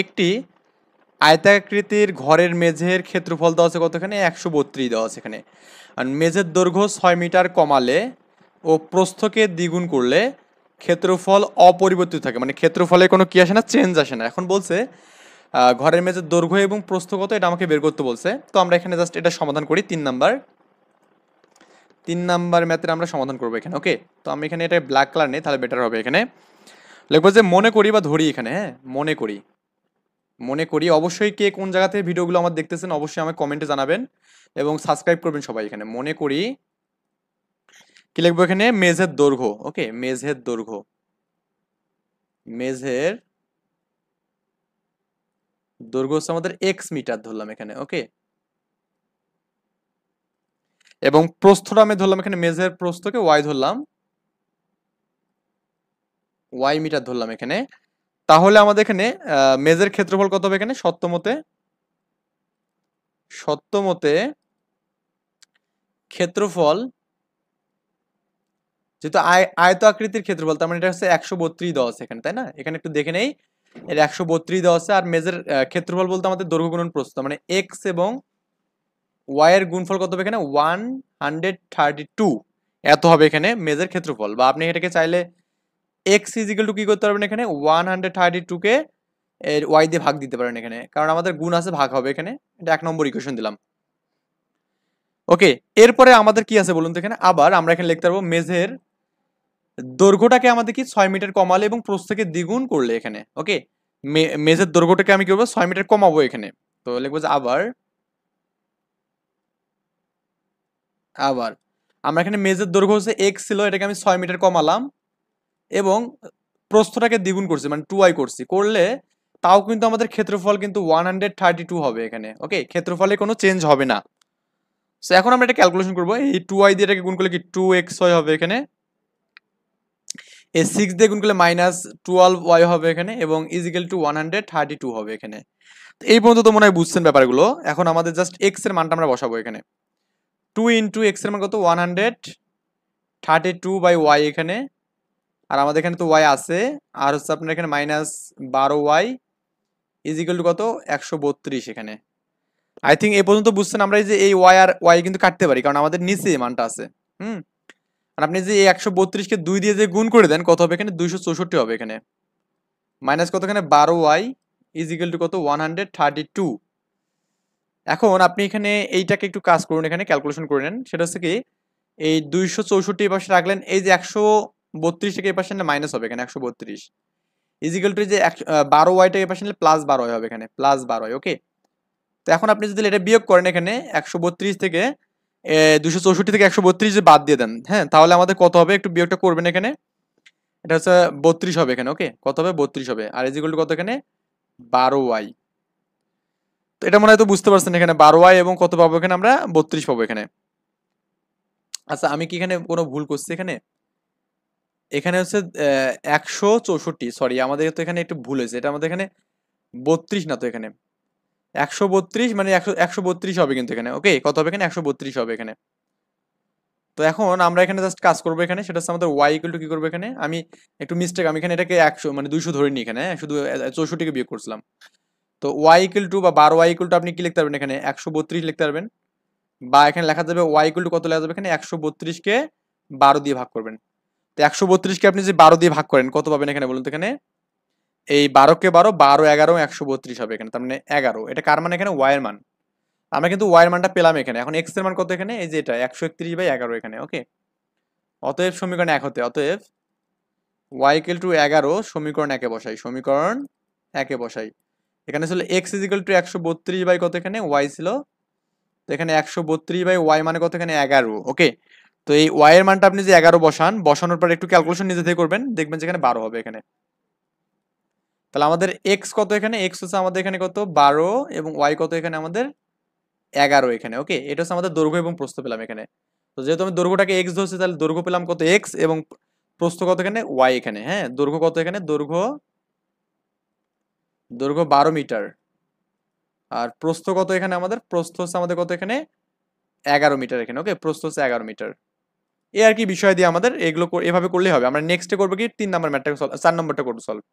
একটি আয়তাকৃতির ঘরের মেঝের ক্ষেত্রফল দেওয়া আছে কত এখানে 132 দেওয়া আছে এখানে। আর মেঝের দৈর্ঘ্য 6 মিটার কমালে ও প্রস্থকে দ্বিগুণ করলে ক্ষেত্রফল অপরিবর্তিত থাকে, মানে ক্ষেত্রফলে কোনো কি আসে না, চেঞ্জ আসে না। এখন বলছে ঘরের মেঝের দৈর্ঘ্য এবং প্রস্থ কত এটা আমাকে বের করতে বলছে। তো আমরা এখানে জাস্ট এটা সমাধান করি। 3 নাম্বার ম্যাথের আমরা সমাধান করবো এখানে। ওকে, তো আমি এখানে এটা ব্ল্যাক কালার নেই, তাহলে বেটার হবে। এখানে লিখবো যে মনে করি বা ধরি এখানে, হ্যাঁ মনে করি। অবশ্যই কে কোন জায়গা থেকে ভিডিওগুলো আমার দেখতেছেন অবশ্যই আমাকে কমেন্টে জানাবেন এবং সাবস্ক্রাইব করবেন সবাই। এখানে মনে করি কি লিখবো এখানে, মেঝের দৈর্ঘ্য। ওকে, মেঝের দৈর্ঘ্য হচ্ছে আমাদের x মিটার ধরলাম এখানে। ওকে, এবং প্রস্থটা আমি ধরলাম এখানে, মেঝের প্রস্থকে y ধরলাম, y মিটার ধরলাম এখানে। তাহলে আমাদের এখানে মেঝের ক্ষেত্রফল কত হবে এখানে, সত্যমতে ক্ষেত্রফল, যেহেতু আয়ত আকৃতির ক্ষেত্রফল তার মানে এটা হচ্ছে 132 দেওয়া আছে এখানে, তাই না? এখানে একটু দেখে নেই, এর 132 দেওয়া আছে। আর মেঝের ক্ষেত্রফল বলতে আমাদের দৈর্ঘ্য গুণন প্রস্থ, মানে x এবং y এর গুণফল কত হবে এখানে 132, এত হবে এখানে মেঝের ক্ষেত্রফল। বা আপনি এটাকে চাইলে x ইজিক্যাল টু কি করতে পারবেন এখানে, 132 কে এর y দিয়ে ভাগ দিতে পারেন এখানে, কারণ আমাদের গুণ আছে, ভাগ হবে এখানে। এটা 1 নম্বর ইকুয়েশন দিলাম। ওকে, এরপরে আমাদের কি আছে বলুন তো এখানে। আবার আমরা এখানে লিখতে পারবো মেঝের দৈর্ঘ্যটাকে আমাদের কি 6 মিটার কমালে এবং প্রস্থকে দ্বিগুণ করলে এখানে। ওকে, মেঝের দৈর্ঘ্যটাকে আমি কি করবো, 6 মিটার কমাবো এখানে। তো লিখবো যে আবার আমরা এখানে মেঝের দৈর্ঘ্য হচ্ছে x ছিল, এটাকে আমি 6 মিটার কমালাম এবং প্রস্থটাকে দ্বিগুণ করছি, মানে 2y করলে তাও কিন্তু আমাদের ক্ষেত্রফল কিন্তু 132 হবে এখানে। ওকে, ক্ষেত্রফলে কোনো চেঞ্জ হবে না। সো এখন আমরা এটা ক্যালকুলেশন করবো। এই 2y দিয়ে এটাকে গুণ করলে কি 2xy হবে এখানে, এই 6 দিয়ে গুণ করলে -12y হবে এখানে, এবং ইজিক্যাল টু 132 হবে এখানে। তো এই পর্যন্ত তো মনে হয় বুঝছেন ব্যাপারগুলো। এখন আমাদের জাস্ট x এর মানটা আমরা বসাবো এখানে। 2 ইন্টু x এর মান কত, 132/y এখানে। আর আমাদের এখানে তো y আছে, আর হচ্ছে আপনার এখানে -12y ইজিক্যাল টু কত, 132 এখানে। আই থিঙ্ক এই পর্যন্ত বুঝছেন। আমরা এই যে এই y আর y কিন্তু কাটতে পারি, কারণ আমাদের নিচে এই মানটা আছে। আর আপনি যে এই 132 কে 2 দিয়ে যে গুণ করে দেন কত হবে এখানে, 264 হবে এখানে। মাইনাস কত এখানে 12y ইজিক্যাল টু কত, 132। এখন আপনি এখানে এইটাকে একটু কাজ করুন, এখানে ক্যালকুলেশন করে নেন। সেটা হচ্ছে কি, এই 264 এই পাশে রাখলেন, এই যে 132 থেকে এই পাশে নিলে মাইনাস হবে এখানে 132 ইজিক্যাল টু যে 12y টা এই পাশে নিলে +12y হবে এখানে, +12y। ওকে, তো এখন আপনি যদি এটা বিয়োগ করেন এখানে 132 থেকে 264 থেকে 132 যে বাদ দিয়ে দেন, হ্যাঁ, তাহলে আমাদের কত হবে, একটু বিয়োগটা করবেন এখানে। এটা হচ্ছে 32 হবে এখানে। ওকে, কত হবে, 32 হবে। আর ইজিক্যাল টু কত এখানে, 12y। তো এটা মনে হয় তো বুঝতে পারছেন, এখানে 12y এবং কত পাবো এখানে আমরা, 32 পাবো এখানে। আচ্ছা, আমি কি এখানে কোনো ভুল করছি এখানে? এখানে হচ্ছে 164, সরি আমাদের তো এখানে একটু ভুল হয়েছে। এটা আমাদের এখানে 32 না তো, এখানে 132, মানে 132 হবে কিন্তু এখানে। ওকে, কত হবে এখানে, 132 হবে এখানে। তো এখন আমরা এখানে জাস্ট কাজ করবো এখানে, সেটা হচ্ছে আমাদের y ইকুয়াল টু কি করবো এখানে, আমি একটু মিস্টেক, আমি এখানে এটাকে 100 মানে 200 ধরে নিই এখানে, শুধু 64 কে বিয়োগ করছিলাম। তো y ইকুয়াল টু বা 12y ইকুয়াল টু আপনি কি লিখতে পারবেন এখানে, 132 লিখতে পারবেন। বা এখানে লেখা যাবে y ইকুয়াল টু কত লেখা যাবে এখানে, 132 কে 12 দিয়ে ভাগ করবেন। তো 132 কে আপনি যে 12 দিয়ে ভাগ করেন কত পাবেন এখানে বলুন তো এখানে, এই 12 কে 12, 12 11 132 হবে এখানে, তার মানে 11। এটা কার মান এখানে, y এর মান। আমরা কিন্তু y এর মানটা পেলাম এখানে। এখন x এর মান কত এখানে, এই যে এটা 131/11 এখানে। ওকে, অতএব সমীকরণ 1 হতে, অতএব y ইকুয়াল টু 11 সমীকরণ 1 এ বসাই, সমীকরণ 1 এ বসাই। এখানে ছিল x ইকুয়াল টু 132 বাই কত এখানে, y ছিল। তো এখানে 132/y মানে কত এখানে, 11। ওকে, তো এই y এর মানটা আপনি যে 11 বসান, বসানোর পর একটু ক্যালকুলেশন নিজে থেকে করবেন, দেখবেন যে এখানে 12 হবে এখানে। তাহলে আমাদের x কত এখানে, x হচ্ছে আমাদের এখানে কত 12, এবং y কত এখানে আমাদের 11 এখানে। ওকে, এটা হচ্ছে আমাদের দৈর্ঘ্য এবং প্রস্থ পেলাম এখানে। তো যেহেতু আমি দৈর্ঘ্যটাকে x ধরছি, তাহলে দৈর্ঘ্য পেলাম কত x, এবং প্রস্থ কত এখানে y এখানে। হ্যাঁ, দৈর্ঘ্য কত এখানে, দৈর্ঘ্য 12 মিটার। আর প্রস্থ কত এখানে আমাদের, প্রস্থ হচ্ছে আমাদের কত এখানে 11 মিটার এখানে। ওকে, প্রস্থ হচ্ছে 11 মিটার। এই আর কি বিষয় দিয়ে আমাদের এগুলো এভাবে করলেই হবে। আমরা নেক্সটে করবো কি 3 নাম্বার ম্যাথটা, 4 নম্বরটা করবো সলভ।